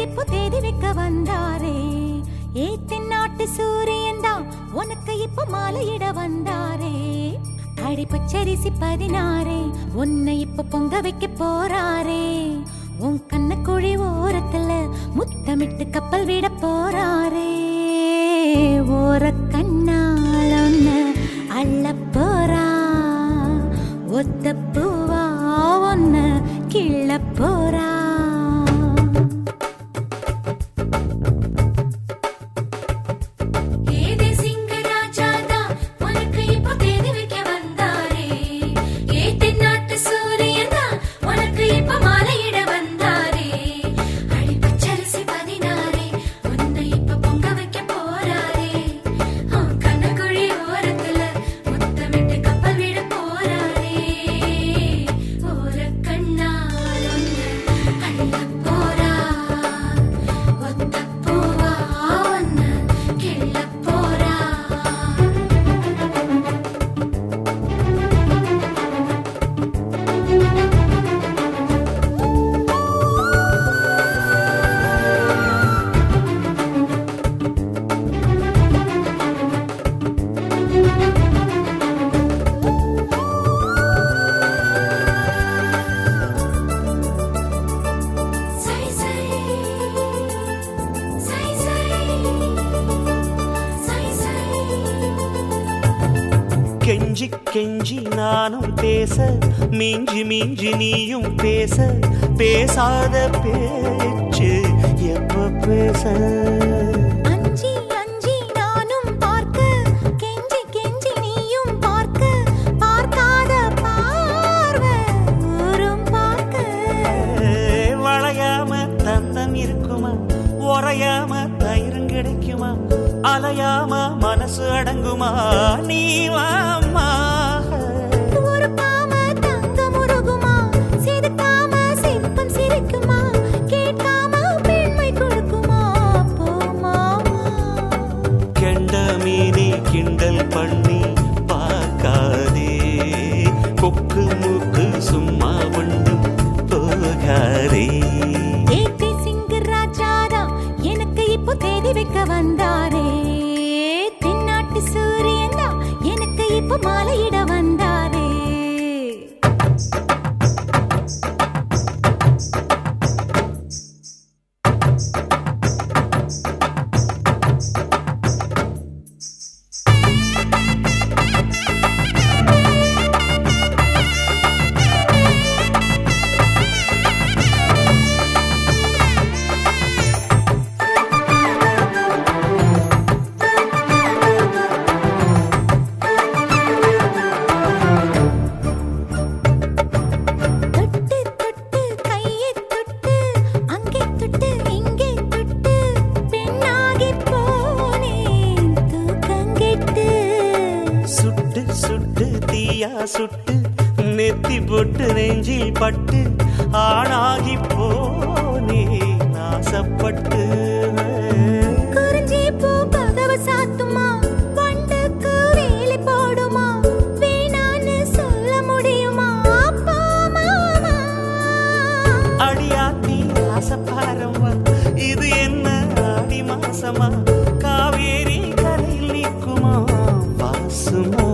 இப்போ தேதி வைக்க வந்தாரே. தென்னாட்டு சூரியன் தான் உனக்கு இப்போ மாலையிட வந்தாரே. அடி பச்சரிசி 16 உன்னை இப்போ பொங்க வைக்க போறாரே. உன் கண்ணக்குழி ஓரத்துல முத்தமிட்டு கப்பல் விட போறாரே. ஓர கண்ணால் ஒன்ன அள்ள போறா. ஒத்த பூவா ஒன்ன கிள்ள போறா. கெஞ்சி கெஞ்சி நானும் பேச, மிஞ்சி மிஞ்சி நீயும் பேச, பேசாத பேச்சு எப்ப பேச. அஞ்சி அஞ்சி நானும் பார்க்க, கெஞ்சி கெஞ்சி நீயும் பார்க்க, பார்க்காத பார்வை ஊரும் பார்க்க. வளையாம தந்தம் இருக்குமா, உறையாம தயிரும் கிடைக்குமா, அலையாம மனசு அடங்குமா, நீ வாம்மா. ஒரு காம தங்கம் உருகுமா, சிரிக்காம சிற்பம் சிரிக்குமா, கேட்காம பெண்மை கொடுக்குமா, போமாமா. கெண்ட மீனி கிண்டல் பண்ணி பார்க்காதே, கொக்கு மூக்கு சும்மா ஒன்றும் போகாதே. எனக்கு இப்போ தேதி வைக்க வந்தாரே. தென்னாட்டு சூரியன் தான் எனக்கு இப்போ மாலையிட வந்தாரே. சுட்டு நெத்தி போட்டு நெஞ்சில் பட்டு ஆணாகி போனே நாசப்பட்டு. குறிஞ்சி பூ கதவு சாத்துமா, வண்டுக்கு வேலி போடுமா, வேணான்னு சொல்ல முடியுமா, போமாமா. அடியாத்தி ஆசப்பாரம்மா, இது என்ன ஆடி மாசமா, காவேரி கரையில் நிற்குமா வாசுமா.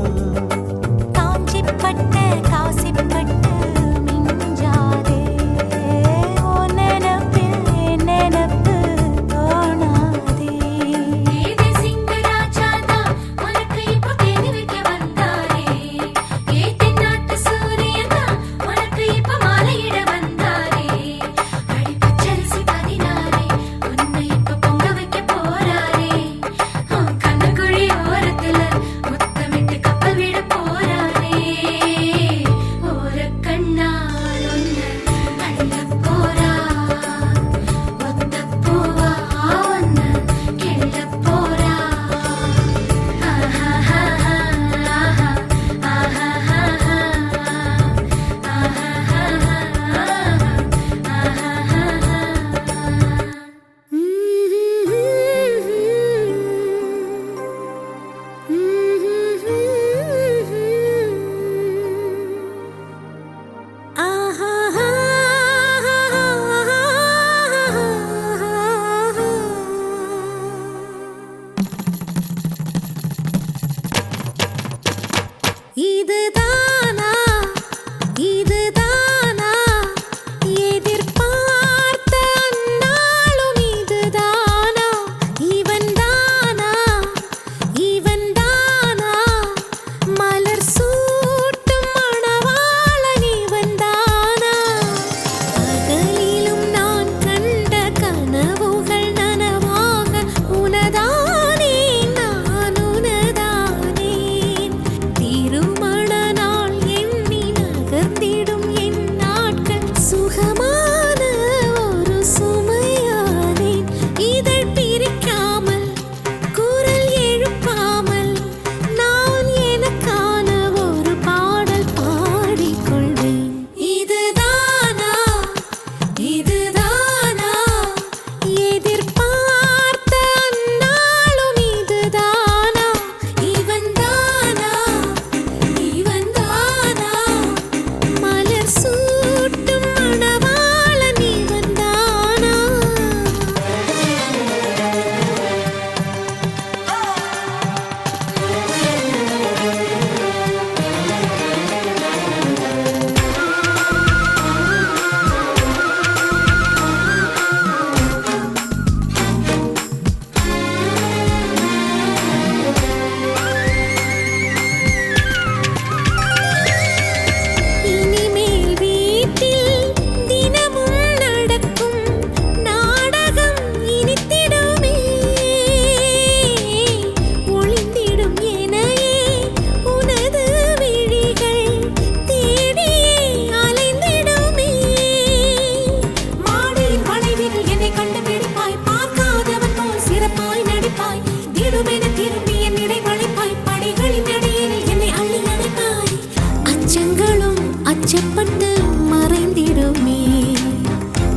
அச்சப்பட்டு மறைந்திடுமே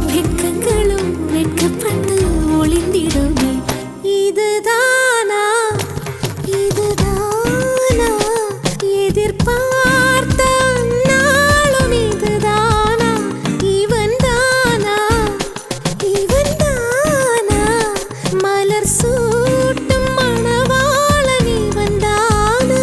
வெட்கங்களும் வெட்கப்பட்டு ஒளிந்திடுமே இதுதானா இதுதானா எதிர்பார்த்த நாளும் இதுதானா இவன்தானா இவன்தானா மலர் சூட்டும் மணவாளன் இவன்தானா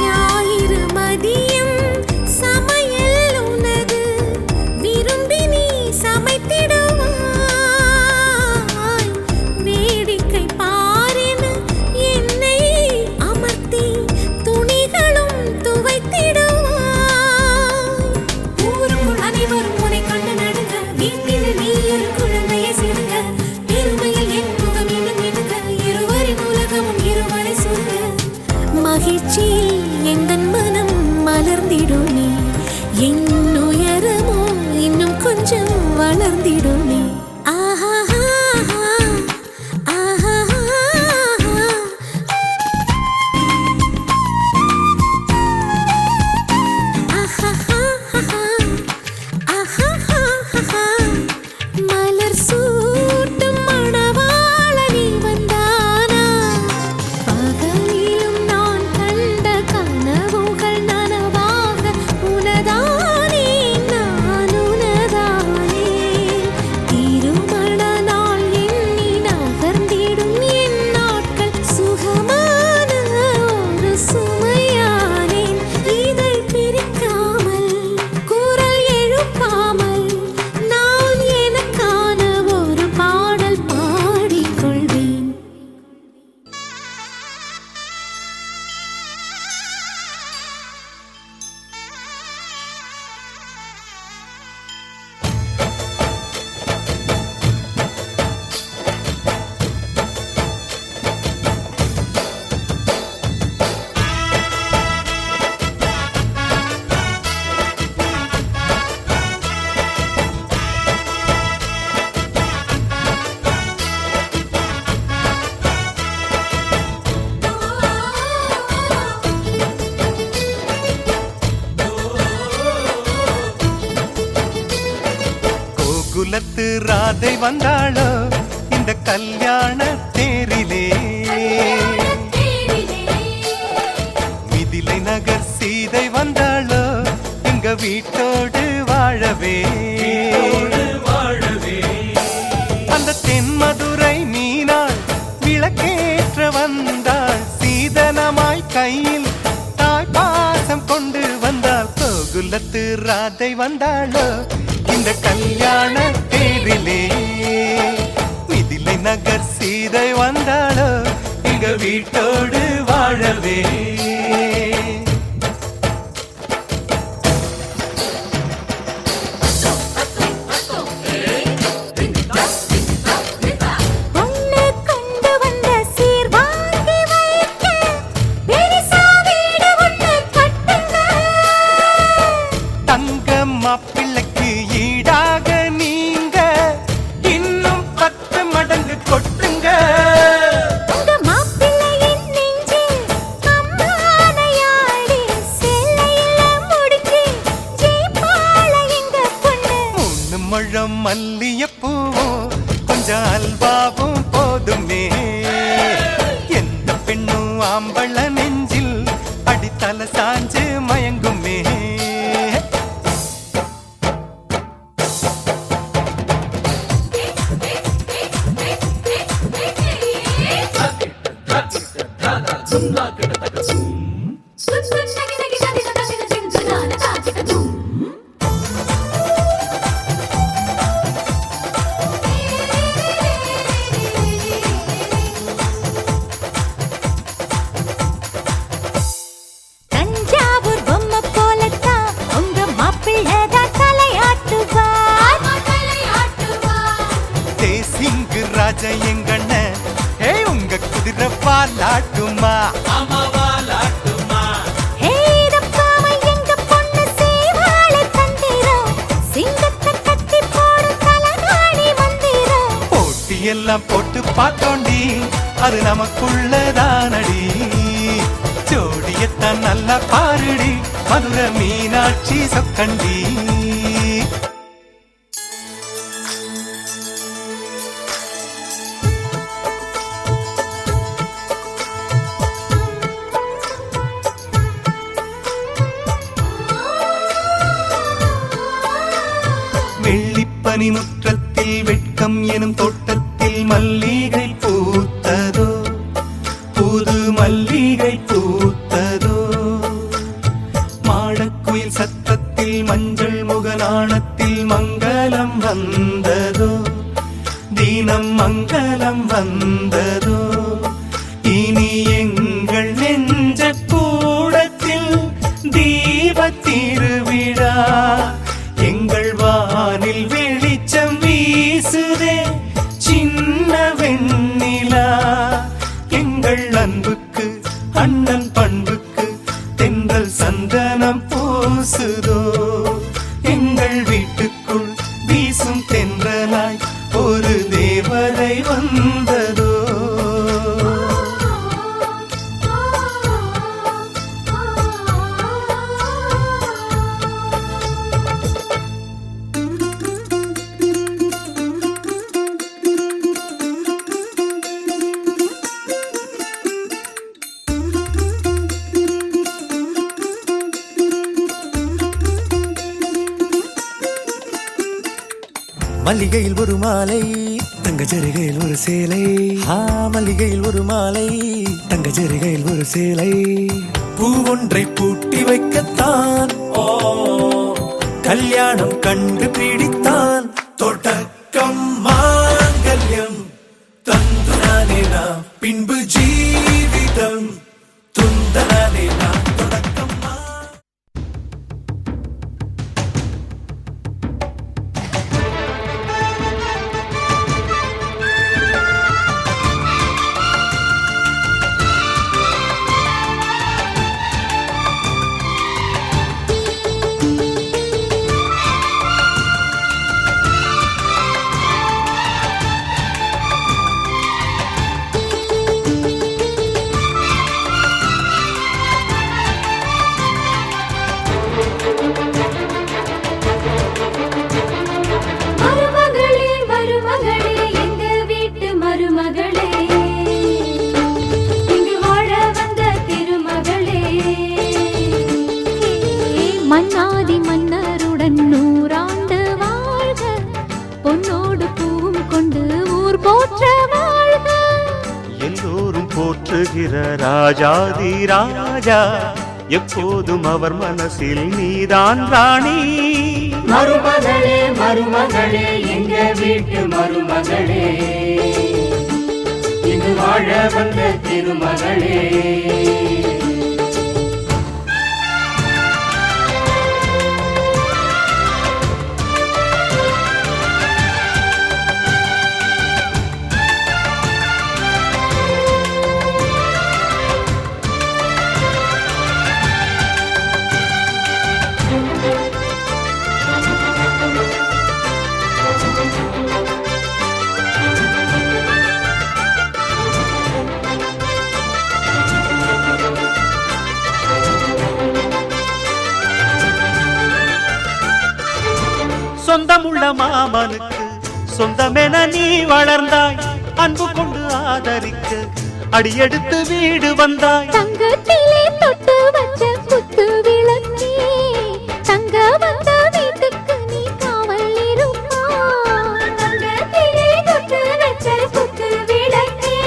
ஞாயிறு மதியம் சமையல் உனது விரும்பி நீ சமைத்திடுவாய் வேடிக்கை பாரென என்னை அமர்த்தி துணிகளும் துவைத்திடுவாய் ஊருக்குள் அனைவரும் உன்னை கண்டு நடுங்க வீட்டில் நீ ஒரு குழந்தையை சிறுங்க பெருமையில் என் முகம் இணுங்க இருவரின் உலகமும் இருவரை சொல்ல மகிழ்ச்சியில் எந்தன் மனம் மலர்ந்திடுமே என் உயரமோ இன்னும் கொஞ்சம் வளர்ந்திடுமே ஆஹா ஆஹா மலர் சூட்டும் மணவாளன் இவன்தானா பகலிலும் நான் கண்ட கனவுகள் நனவாக உனதானே நான் உனதானே திருமண நாள் எண்ணி நகர்ந்திடும் என் நாட்கள் சுகமான ஒரு சுமையானேன் இதை பிரிக்காமல் குரல் எழுப்பாமல் நான் எனக்கான ஒரு பாடல் பாடிக்கொள்வேன் கோகுலத்து ராதை வந்தாளோ இந்த கல்யாண தேரிலே மிதிலை நகர் சீதை வந்தாளோ எங்க வீட்டோடு வாழவே அந்த தென்மதுரை மீனாள் விளக்கேற்ற வந்தாள் சீதனமாய் கையில் தாய் பாசம் கொண்டு வந்தாள் கோகுலத்து ராதை வந்தாளோ இந்த கல்யாண தேரிலே மிதிலை நகர் சீதை வந்தாளோ எங்க வீட்டோடு வாழவே பொண்ணு கொண்டு வந்த சீர் வாங்கி வைக்க பெரிசா வீடு ஒண்ணு கட்டுங்க தங்க மாப்பிள்ளைக்கு ஈடாக நீங்க இன்னும் 10 மடங்கு கொட்டுங்க உங்க மாப்பிள்ளையின் நெஞ்சில் அம்மானையாடி சேலையில முடிச்சு ஜெயிப்பாள எங்க பொண்ணு 3 முழம் மல்லியப்பூவும் கொஞ்சம் அல்வாவும் போதுமே எந்த பெண்ணும் ஆம்பள நெஞ்சில் அடித்தல சாஞ்சு மயங்குமே தஞ்சாவூர் பொம்மை போலத்தான் உங்க மாப்பிள்ளதான் தலையாட்டுவார். தேசிங்கு ராஜா எங்கண்ண ஹே உங்க குதிரை பாலாட்டுமா ஹே, இதப்பாவை எங்க பொண்ணு செய்வாளே தந்திரம். சிங்கத்தை கட்டி போடும் தலகாணி மந்திரம். போட்டியெல்லாம் போட்டு பார்த்தோண்டி அது நமக்குள்ளதானடி ஜோடியத்தான் நல்லா பாருடி மதுரை மீனாட்சி சொக்கண்டி வெள்ளிப்பனி முற்றத்தில் வெட்கம் எனும் தோட்டத்தில் மல்லிகை பூத்ததோ புது மல்லிகை பூத்ததோ மாடக்குயில் சத்தத்தில் மஞ்சள் முகநாணத்தில் மங்களம் வந்ததோ தீனம் மங்களம் வந்ததோ இனி எங்கள் நெஞ்ச கூடத்தில் தீப திருவிழா எங்கள் வானில் வெளிச்சம் வீசுதே சின்ன வெண்ணிலா எங்கள் அன்புக்கு அண்ணன் பண்புக்கு தென்றல் சந்தனம் பூசுதோ எங்கள் வீட்டுக்குள் வீசும் தென்றலாய் ஒரு தேவதை வந்ததோ மல்லிகையில் ஒரு மாலை தங்க ஜரிகையில் ஒரு சேலை மல்லிகையில் ஒரு மாலை தங்க ஜரிகையில் ஒரு சேலை பூ ஒன்றை பூட்டி வைக்கத்தான் கல்யாணம் கண்டு பிடித்தான் தொடக்கம் மாங்கல்யம் தந்துனானே நாம் பின்பு ஜீவிதம் துந்தனானே நாம் தொடக்கம் மருமகளே, மருமகளே, எங்க வீட்டு மருமகளே, இங்கு வாழ வந்த திருமகளே. மன்னாதி மன்னருடன் 100 ஆண்டு வாழ்க, பொன்னோடு பூவும் கொண்டு ஊர் போற்ற வாழ்க. எல்லோரும் போற்றுகிற ராஜாதி ராஜா எப்போதும் அவர் மனசில் நீதான் ராணி மருமகளே மருமகளே எங்க வீட்டு மருமகளே இங்கு வாழ வந்த திருமகளே சொந்தமுள்ள மாமனுக்கு சொந்தமென நீ வளர்ந்தாய் அன்பு கொண்டு ஆதரிக்க அடியெடுத்து வீடு வந்தாய் தங்கத்திலே தொட்டு வச்ச குத்து விளக்கே, தங்க வந்த வீட்டுக்கு நீ காவல் இருப்பா. தங்கத்திலே தொட்டு வச்ச குத்து விளக்கே,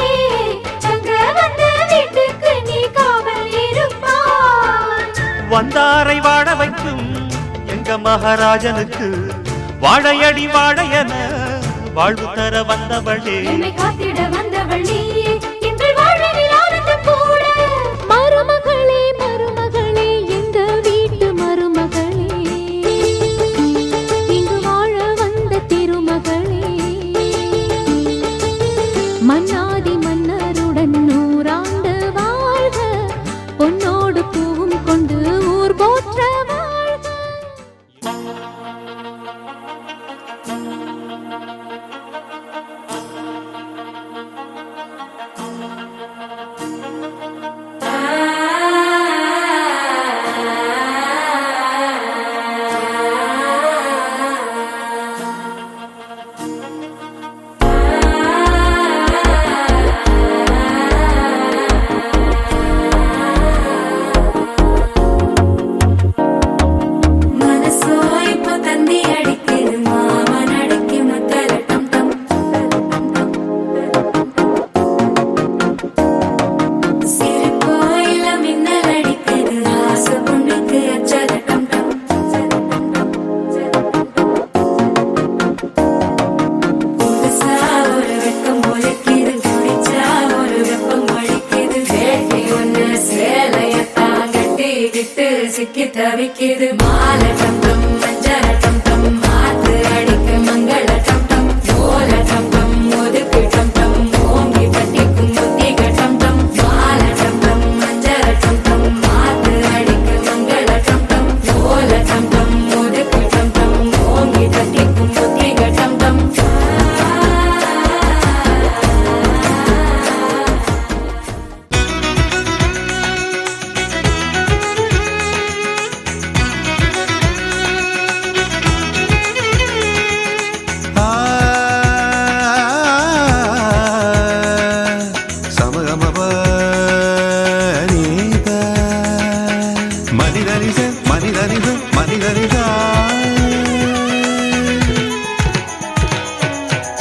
தங்க வந்த வீட்டுக்கு நீ மகாராஜனுக்கு வாழையடி வாழையன வாழ்வு தர வந்தவளே. என்னை காத்திட வந்தவள் நீயே, எங்கள் வாழ்வில் ஆனந்தம் கூட. மருமகளே மருமகளே எங்க வீட்டு மருமகளே, இங்கு வாழ வந்த திருமகளே. மன்னாதி மன்னருடன் நூறாண்டு வாழ்க, பொன்னோடு பூவும் கொண்டு ஊர் போற்ற வாழ்க. சிக்கி தவிக்கிது மாலை டம் டம் மஞ்சள டம் டம் மாத்து அடிக்க மங்கள டம் டம் ஓல டம் டம் ஒதுக்கு டம் டம் ஓங்கி பட்டிக்கும் புத்திக டம் டம் மாலை டம் டம் மஞ்சள டம் டம் மாத்து அடிக்க மங்கள டம் டம் ஓல டம் டம் ஒதுக்கு டம் டம் ஓங்கி பட்டிக்கும் புத்திக டம் டம்.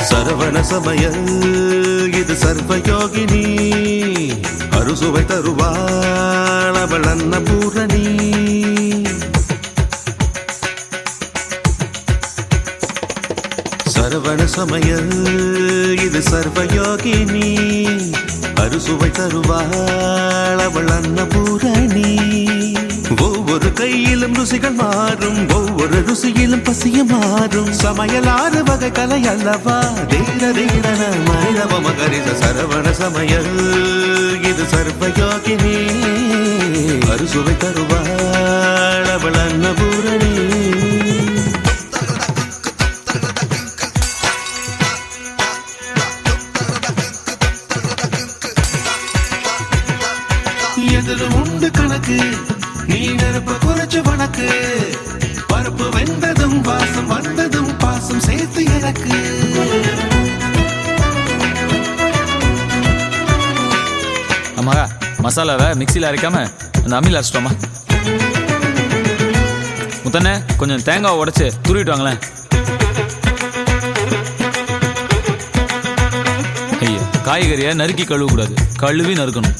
சரவண சமயல் இது சர்வயோகினி, அறுசுவை தருவாள் அவள் அன்னபூரணி. சரவண சமயல் இது சர்வயோகினி, அறுசுவை தருவாள் அவள் அன்னபூரணி. ஒவ்வொரு கையிலும் ருசிகள் மாறும், ஒவ்வொரு ருசியிலும் பசிய மாறும். சமையல் 6 வகை கலை அல்லவா, தீர தீரன மனிதவ மகரித. சரவண சமையல் இது சர்வயோகினி, அறுசுவை தருவாள் அவள் அன்னபூரணி. எதிலும் உண்டு கணக்கு, நீ நெருப்ப குறைச்சு வணக்கு. பருப்பு வெந்ததும் வாசம் வந்ததும் பாசம் சேர்த்து எனக்கு. அம்மா மசாலாவை மிக்சியில் அரைக்காம அந்த அம்மியில் அரைச்சிட்டோமா. முத்தண்ணே கொஞ்சம் தேங்காய் உடைச்சு துருவிட்டு வாங்களேன். ஐயா காய்கறியை நறுக்கி கழுவக்கூடாது, கழுவி நறுக்கணும்.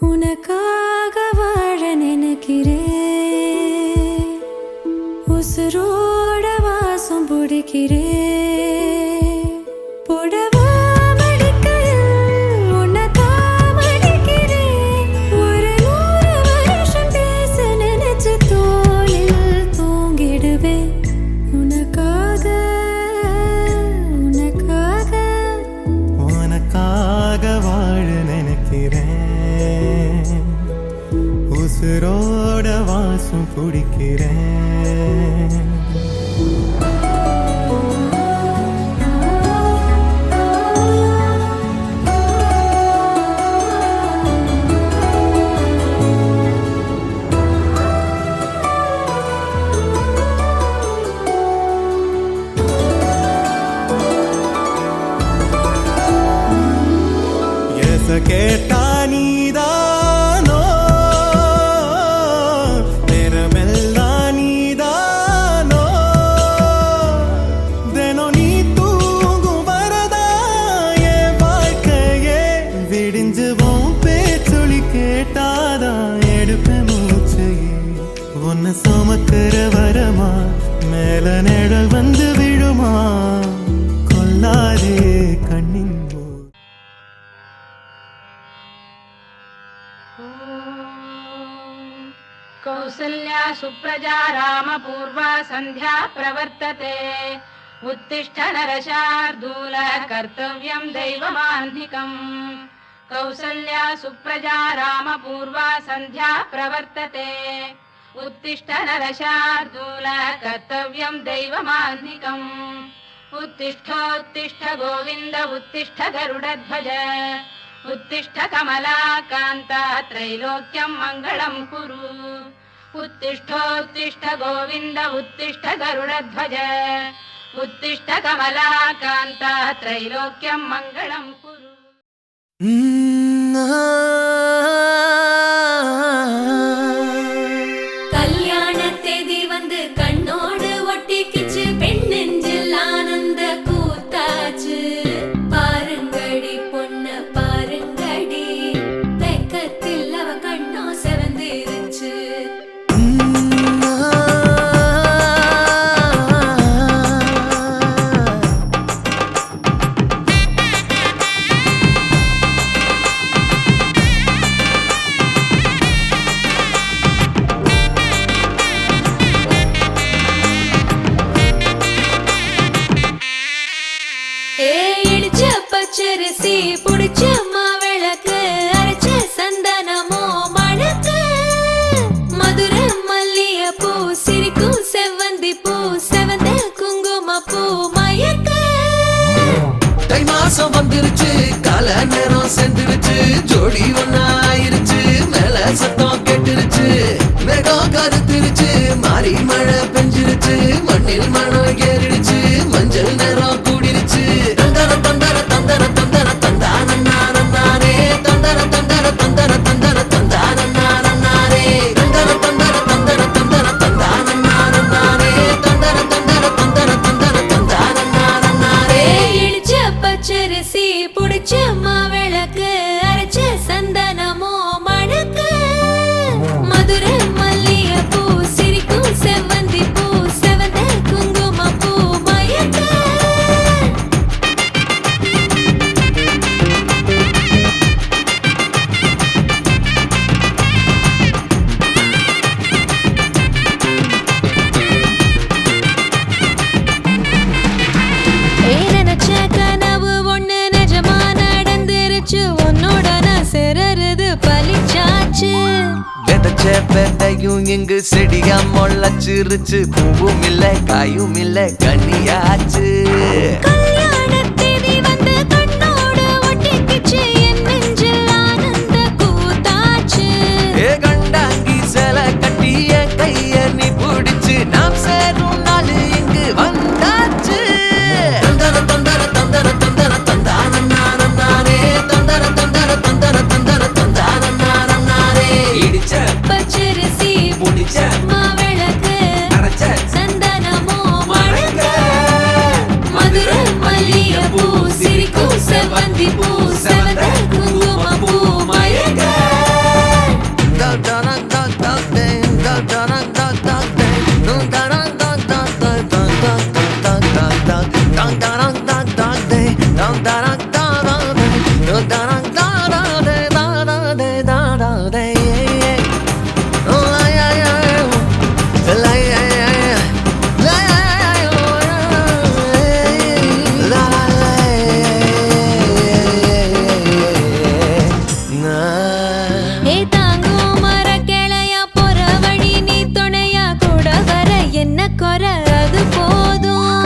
உனக்காக வாழ நினைக்கிறேன், உசுரோட வாசம் பிடிக்கிறேன். புடவா மடிக்கையில் உன்னைத்தான் மடிக்கிறேன். ஒரு 100 வருஷம் பேச நினைச்சு தோளில் தூங்கிடுவேன். உனக்காக உனக்காக உனக்காக வாழ நினைக்கிறேன், உசுரோட வாசம் பிடிக்கிறேன். பேச கேட்டா நீதானோ நேரமெல்லாம் நீதானோ தினம் நீ தூங்கும் வரதா என் வாழ்க்கையே விடிஞ்சுவோம் பேச்சொலி கேட்டாதான் எடுப்ப மூச்சையே உன்னை சுமக்கிற வரமா மேல நிழல் வந்து விழுமா கொல்லாதே கண்ணின் कौसल्या सुप्रजा रामपूर्वा सन्ध्या प्रवर्तते उत्तिष्ठ नरशार्दूल कर्तव्यं दैवमाह्निकम् कौसल्या सुप्रजा रामपूर्वा सन्ध्या प्रवर्तते उत्तिष्ठ नरशार्दूल कर्तव्यं दैवमाह्निकम् उत्तिष्ठोत्तिष्ठ गोविन्द उत्तिष्ठ गरुडध्वज उत्तिष्ठ कमलाकान्ता त्रैलोक्यं मङ्गलं कुरु उत्तिष्ठोत्तिष्ठ गोविन्द उत्तिष्ठ गरुडध्वज उत्तिष्ठ कमलाकान्ता त्रैलोक्यं मङ्गलं कुरु கல்யாணத்தேதி வந்து கண்ணோடு ஒட்டிக்கிச்சு பெண் நெஞ்சில் ஆனந்த கூத்தாச்சு பாருங்கடி பொண்ண பாருங்கடி வெக்கத்தில் அவ கண்ணோ செவந்திருச்சு இடிச்ச பச்சரிசி புடிச்ச மாவிளக்கு அரைச்ச சந்தனமோ மணக்கு மதுரை மல்லிய பூ சிரிக்கும் செவ்வந்தி பூ செவந்த குங்கும பூ மயக்க தை மாசம் வந்துருச்சு கால நேரம் சென்றுருச்சு ஜோடி ஒன்னாயிருச்சு மேல சத்தம் கேட்டுருச்சு மேகம் கருத்துருச்சு மாறி மழை பெஞ்சிருச்சு மண்ணில் மனம் ஏறிடுச்சு மஞ்சள் நேரம் கூடிருச்சு தந்தர தந்தர தந்தர தந்தர தந்தானே தந்தர தந்தர தந்தர தந்தர தந்தானே தந்தர தந்தர தந்தர தந்தர தந்தானே தந்தர தந்தர தந்தர தந்தர தந்தானே இடிச்ச பச்சரிசி புடிச்ச மாவிளக்கு அரைச்ச சந்தனமோ மணக்கு மதுரை மல்லிய பூ சிரிக்கும் செவ்வந்தி பூ செவந்த குங்கும பூ மயக்க நினைச்ச கனவு ஒண்ணு நிஜமா நடந்துருச்சு உன்னோட நான் சிறருது பலிச்சாச்சு விதைச்ச விதையும் இங்கு செடியா முளைச்சிருச்சு பூவும் இல்ல காயும் இல்ல கனியாச்சு கல்யாணத்தேதி வந்து கண்ணோடு ஒட்டிக்கிச்சு என் நெஞ்சில் ஆனந்த கூத்தாச்சு ஏ கண்டாங்கி சில கட்டி என் கைய நீ பிடிச்சு நாம் சேரும் நாள் இங்கு வந்தாச்சு தந்தர தந்தர தந்தர தந்தர தந்தானே தந்தர தந்தர தந்தர தந்தர தந்தானே இடிச்ச பச்சரிசி முடிச்ச மாவிளக்கு அரைச்ச சந்தனமோ மணக்க மதுரை மல்லிய பூ சிரிக்கும் செவ்வந்தி பூ செவந்த குங்கும பூ மயக்க ஏ தாங்கும் மர கிளையா போற வழி நீ துணையா கூட வர என்ன குறை அது போதும்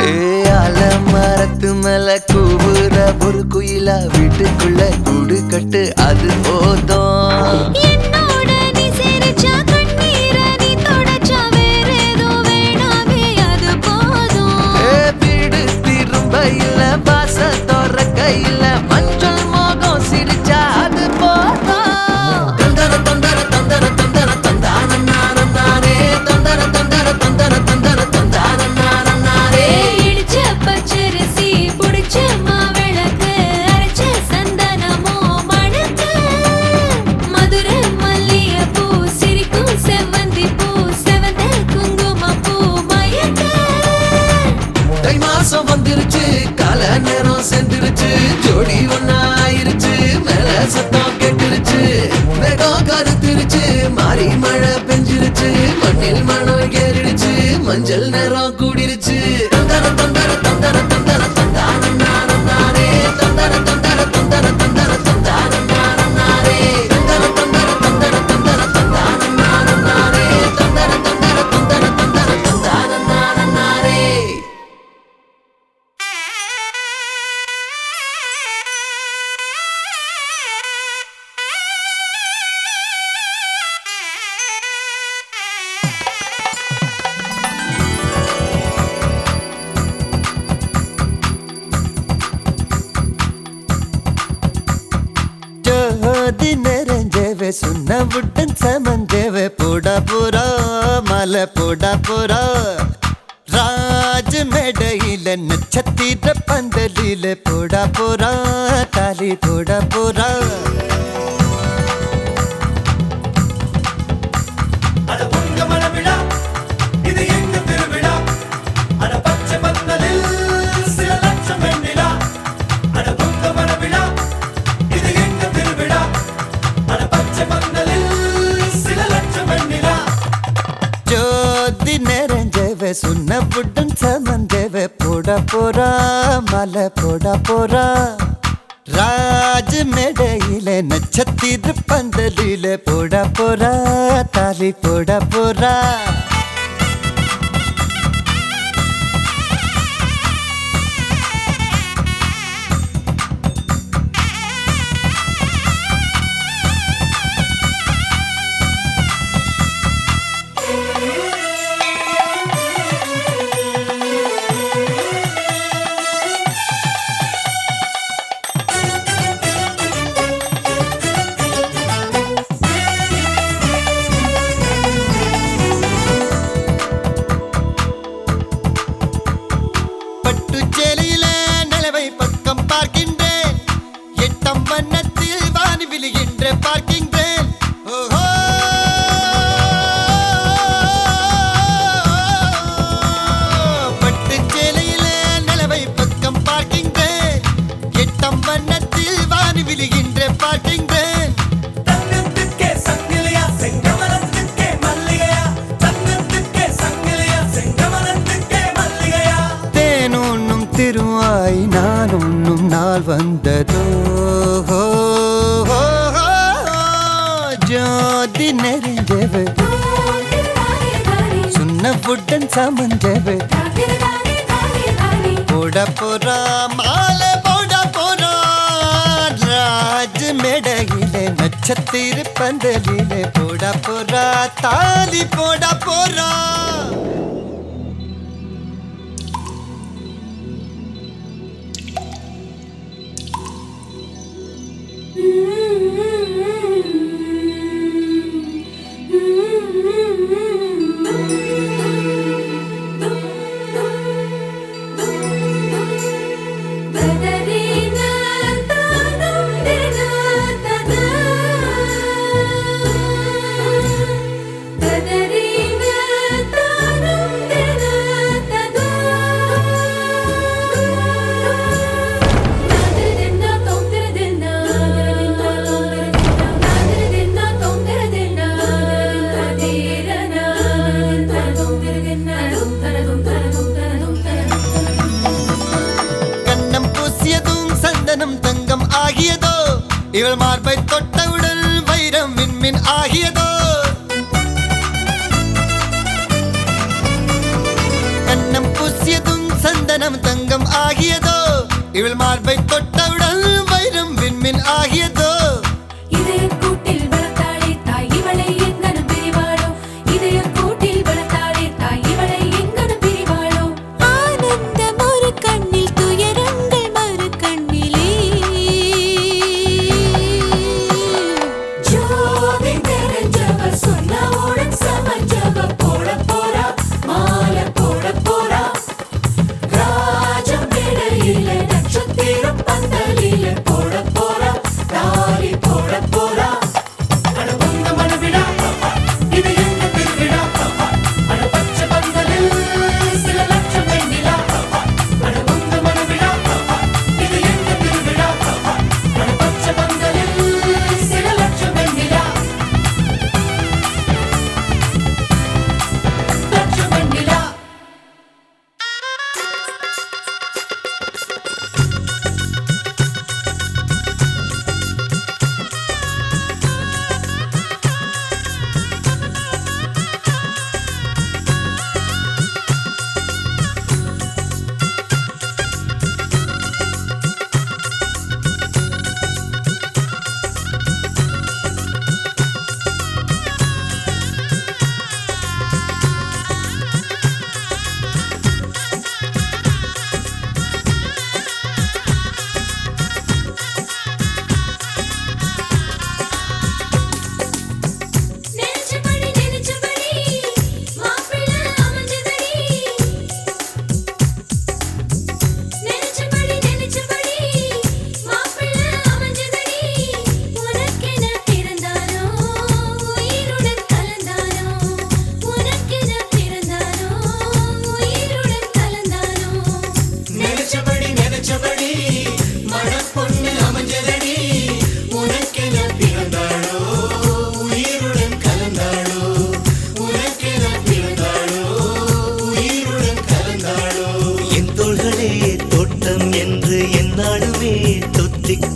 மரத்து மேல கூவுற ஒரு குயிலா வீட்டுக்குள்ள கூடு கட்டு அது போதும் என்னோட நீ சிரிச்சா கண்ணீர நீ தொடச்சா வேற ஏதோ வேணாமே அது போதும் வீடு திரும்ப இல்ல பாச தோற கையில மஞ்சள் மோகம் சிரிச்சா அது ஜோடி ஒன்னாயிருச்சு மேல சத்தம் கேட்டுருச்சு வேகம் கருத்துருச்சு மாறி மழை பெஞ்சிருச்சு மண்ணில் மணம் ஏறிடுச்சு மஞ்சள் நேரம் கூடிருச்சு தந்தர தந்தர தந்தர தந்தர தந்தான நானே தந்தர தந்தர தந்தர தந்தர தந்தான நானே தந்தர தந்தர தந்தர தந்தர தந்தான நானே தந்தர தந்தர தந்தர தந்தர தந்தான நானே ஜோதி நிறைஞ்சவே சுண்ண விட்டன் சமஞ்சவே போடா போரா மலை போடா போரா ராஜ மேடையில நட்சத்திர பந்தலில போடா போரா தாலி போடா போரா அட பொங்க மனவிழா இது எங்க திருவிழா அட பச்சை பந்தலில் சில லட்சம் வெண்ணிலா அட பொங்க மனவிழா இது எங்க திருவிழா அட பச்சை பந்தலில் சில லட்சம் வெண்ணிலா ஜோதி நிறைஞ்சவே சுண்ண விட்டன் சமஞ்சவே போடா போரா மலை போடா போரா ராஜ மேடையில நட்சத்திர பந்தலில போடா போரா தாலி போடா போரா பட்டுச்சேலையில நிலவை பக்கம் பார்க்கின்றேன் எட்டம் வண்ணத்தில் வானி விழுகின்ற பார்க்கின்றேன் ஓஹோ பட்டுச்சேலையில நிலவை பக்கம் பார்க்கின்றேன் எட்டம் வண்ணத்தில் வானி விழுகின்ற பார்க்கின்றேன் தங்கத்துக்கே சங்கிலியா செங்கமலத்துக்கே மல்லிகையா தங்கத்துக்கே சங்கிலியா செங்கமலத்துக்கே மல்லிகையா தேனொன்னும் திருவாய் நான் ஒன்னும் நாள் வந்ததோ ஜோதி நெறிஞ்சவு சுண்ண புட்டன் சமஞ்சவு போட போறா மாலை போட போறா ராஜ மேடையிலே நட்சத்திர பந்தலிலே போட போறா தாலி போட போறா இவள் மார்பை தொட்டவுடன் வைரம் விண்மின் ஆகியதோ கண்ணம் பூசியதும் சந்தனம் தங்கம் ஆகியதோ இவள் மார்பை தொட்டவுடன் வைரம் விண்மின் ஆகியதோ இதய கூட்டில் வளர்த்தாளே தாய் இவளை எங்கனும் பிரிவாளோ இதய கூட்டில் வளர்த்தாளே தாய் இவளை எங்கனும் பிரிவாளோ ஆனந்தம் ஒரு கண்ணில் துயரங்கள் மறு கண்ணிலே ஜோதி தெரிஞ்சவர் சொன்னவுடன் சமஞ்சவ போட போறா மாலை போட போறா ராஜம் இடையில நட்சத்திரம் பந்தலி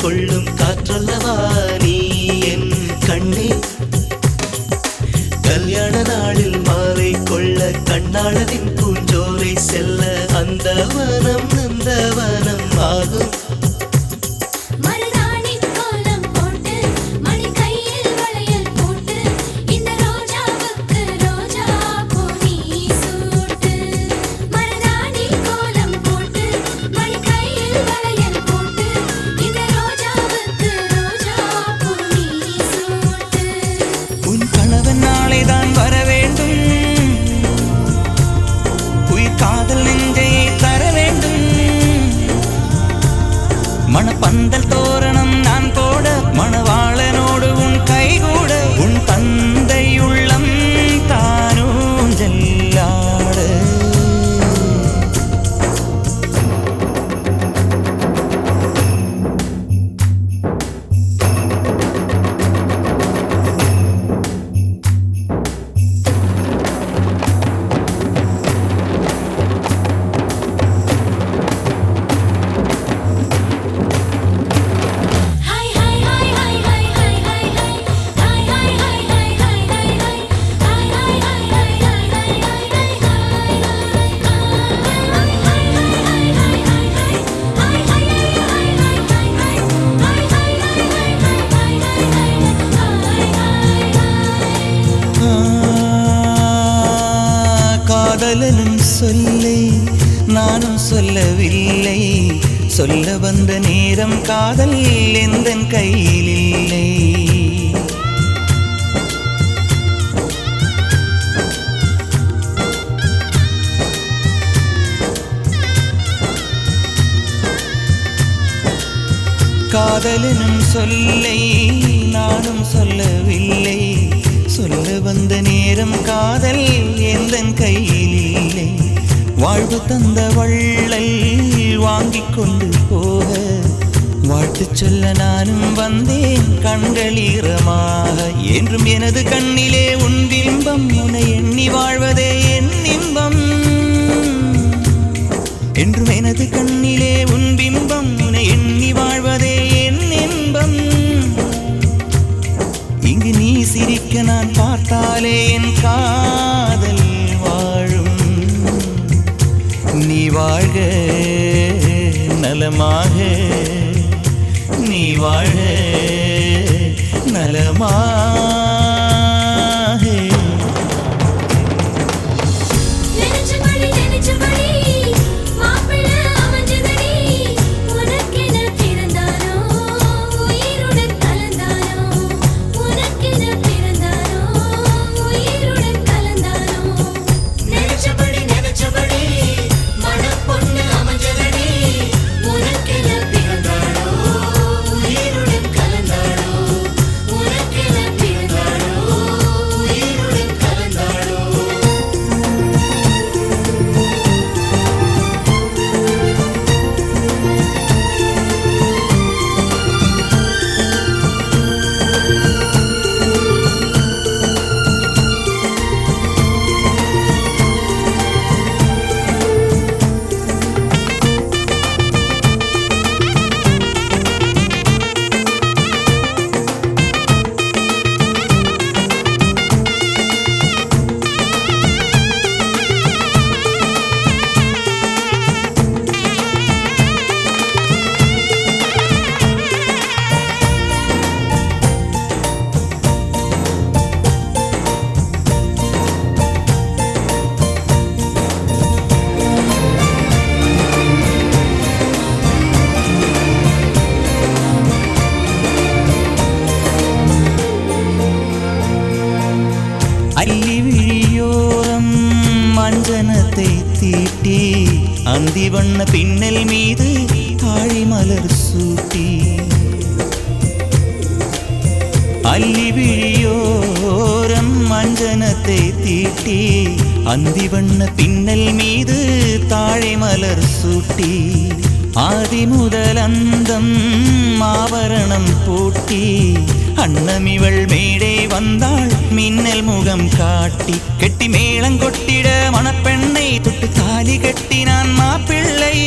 கொள்ளும் காற்றல்லவா நீ என் கண்ணே. கல்யாண நாளில் மாலை கொள்ள கண்ணாளனின் பூஞ்சோலை செல்ல அந்த வனம் நந்தவனம் ஆகும். மணப்பந்தல் தோரணம் நான் போட மணவாளனோடு உன் கைகூட உன் தந்தை உள்ளம் தானூஞ்செல்லாட. காதலனும் சொல்லை நானும் சொல்லவில்லை, சொல்ல வந்த நேரம் காதல் எந்தன் கையில் இல்லை. காதலனும் சொல்லை நானும் சொல்லவில்லை, சொல்ல வந்த நேரம் காதல் எந்தன் கையில் இல்லை. வாழ்வு தந்த வள்ளல் வாங்கிக் கொண்டு போக வாழ்த்து சொல்ல நானும் வந்தேன் கண்களீரமாக. என்றும் எனது கண்ணிலே உன் பிம்பம், உன்னை எண்ணி வாழ்வதே என் இன்பம். என்றும் எனது கண்ணிலே உன் பிம்பம், உன்னை எண்ணி வாழ்வதே என் இன்பம். இங்கு நீ சிரிக்க நான் பார்த்தாலே என் காதல் வாழும். நீ வாழ்க நலமாக, நீ வாழ்க நலமாக. அஞ்சனத்தை தீட்டி அந்தி வண்ண பின்னல் மீது தாழி மலர் சூட்டி அல்லி விழியோரம் அஞ்சனத்தை தீட்டி அந்தி வண்ண பின்னல் மீது தாழி மலர் சூட்டி ஆதி முதல் அந்தம் ஆபரணம் பூட்டி அன்னமிவள் மேடை வந்தாள் மின்னல் முகம் காட்டி கெட்டி மேளங்கொட்டிட மணப்பெண்ணை தொட்டு தாலி கட்டினான் மாப்பிள்ளை.